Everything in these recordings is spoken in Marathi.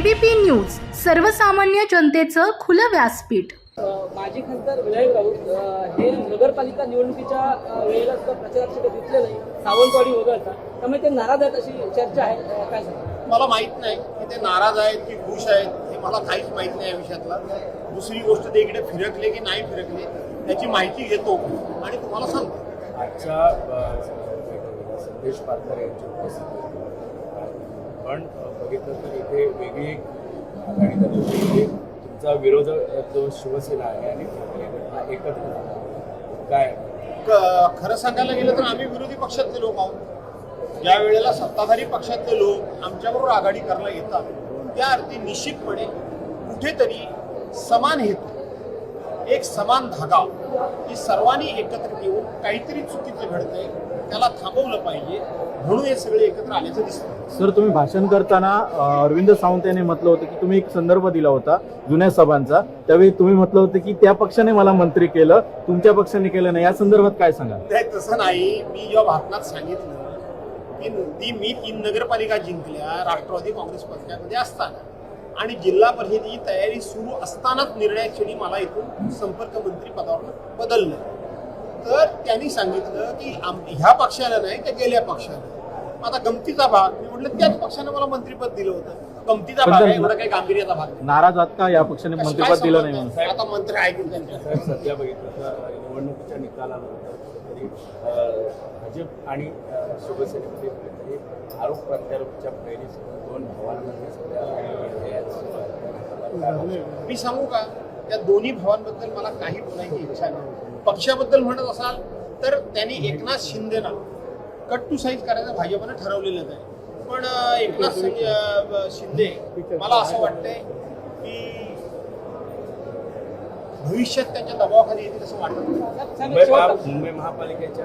ABP न्यूज, सर्वसामान्य जनतेचं खुलं व्यासपीठ. माजी खासदार विनायक राऊत हे नगरपालिका निवडणुकीच्या वेळेला सुद्धा प्रचारात दिसले नाही, सावंतवाडी वगळता, त्यामुळे ते नाराज आहेत अशी चर्चा आहे. काय सांगा? मला माहित नाही की ते नाराज आहेत की खुश आहेत, हे मला काहीच माहित नाही या विषयातला. दुसरी गोष्ट, ते इकडे फिरकले की नाही फिरकले त्याची माहिती घेतो आणि तुम्हाला सांगतो. आजच्या संदेश पारकर यांची उपस्थिती पण बघितलं तर इथे वेगळी एक आघाडी झाली. तुमचा विरोधक जो शिवसेना आहे आणि ठाकरे एकत्र काय खरं सांगायला गेलं तर आम्ही विरोधी पक्षातले लोक आहोत. ज्या वेळेला सत्ताधारी पक्षातले लोक आमच्याबरोबर आघाडी करायला येतात त्या अर्थी निश्चितपणे कुठेतरी समान हेतू, एक समान धागा की सर्वांनी एकत्र येऊन काहीतरी चुकीचं घडतंय त्याला थांबवलं पाहिजे म्हणून हे सगळे एकत्र आल्याचं दिसतं. सर, तुम्ही भाषण करताना अरविंद सावंत यांनी म्हटलं होतं की तुम्ही एक संदर्भ दिला होता जुन्या सभांचा, त्यावेळी तुम्ही म्हटलं होतं की त्या पक्षाने मला मंत्री केलं, तुमच्या पक्षाने केलं नाही. या संदर्भात काय सांगा? नाही, तसं नाही. मी जेव्हा भाषणात सांगितलं की मी 3 नगरपालिका जिंकल्या राष्ट्रवादी काँग्रेस पक्षामध्ये असताना आणि जिल्हा परिषदेची तयारी सुरू असतानाच निर्णयाक्षणी मला इथून संपर्क मंत्री पदावर बदललं, तर त्यांनी सांगितलं की ह्या पक्षाला नाही त्या गेल्या पक्षाला. आता गमतीचा भाग, मी म्हटलं त्याच पक्षाने मला मंत्रिपद दिलं होतं. गमतीचा भाग आहे, एवढा काही गांभीर्याचा भाग नाही. नाराज आहात का या पक्षाने मंत्रिपद दिलं नाही म्हणून? आता मंत्री ऐकून त्यांच्या सध्या बघितलं तर निवडणुकीच्या निकालानंतर तरी भाजप आणि शिवसेनेमध्ये कुठेतरी आरोप प्रत्यारोपच्या पहिलीच 2 भावांमध्ये मी सांगू का, त्या दोन्ही भावांबद्दल मला काही बोलायची इच्छा नाही. पक्षाबद्दल म्हणत असाल तर त्यांनी एकनाथ शिंदेना कट टू साईज करायचं भाजपनं ठरवलेलंच आहे. पण एकनाथ शिंदे मला असं वाटतंय की भविष्यात त्यांच्या दबावाखाली येतील असं वाटत. मुंबई महापालिकेच्या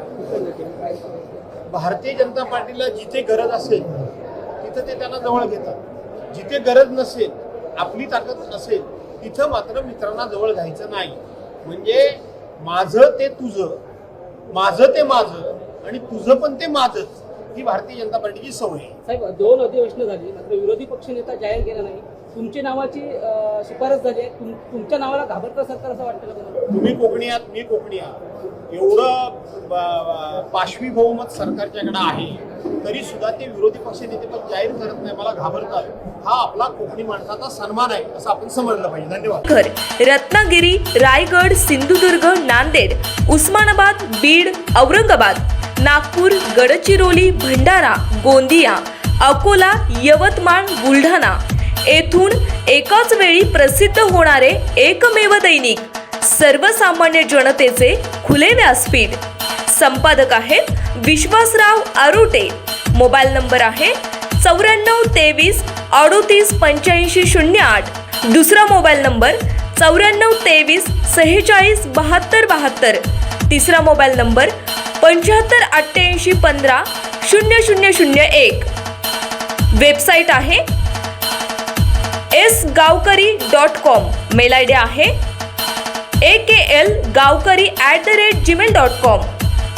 भारतीय जनता पार्टीला जिथे गरज असेल तिथं ते त्यांना जवळ घेतात, जिथे गरज नसेल, आपली ताकद नसेल तिथं मात्र मित्रांना जवळ घ्यायचं नाही. म्हणजे माझं ते तुझं, माझं ते माझं आणि तुझं पण ते माझंच, ही भारतीय जनता पार्टीची सवय आहे. साहेब, 2 अधिवेशनं झाली मात्र विरोधी पक्षनेता जाहीर केला नाही. तुमच्या नावाची शिफारस झाली आहे. तुमच्या नावाला घाबरतं सरकार असं वाटतं का? तुम्ही कोकणी आहात, मी कोकणी आहात. एवढं पाशवी बहुमत सरकारच्याकडे आहे तरी सुद्धा ते विरोधी पक्ष नेतेपद जाहीर करत नाही, मला घाबरतात. हा आपला कोकणी माणसाचा सन्मान आहे असं आपण समजलं पाहिजे. धन्यवाद. रत्नागिरी, रायगड, सिंधुदुर्ग, नांदेड, उस्मानाबाद, बीड, औरंगाबाद, नागपूर, गडचिरोली, भंडारा, गोंदिया, अकोला, यवतमाळ, बुलढाणा येथून एकाच वेळी प्रसिद्ध होणारे एकमेव दैनिक सर्वसामान्य जनतेचे खुले व्यासपीठ. संपादक आहेत विश्वासराव आरोटे. मोबाईल नंबर आहे 94 23 38 85 08. दुसरा मोबाईल नंबर 94 23 46 72 72. तिसरा मोबाईल नंबर 75 88 15 0001. वेबसाईट आहे sgavkari.com. मेल आयडी आहे akl gavkari@gmail.com.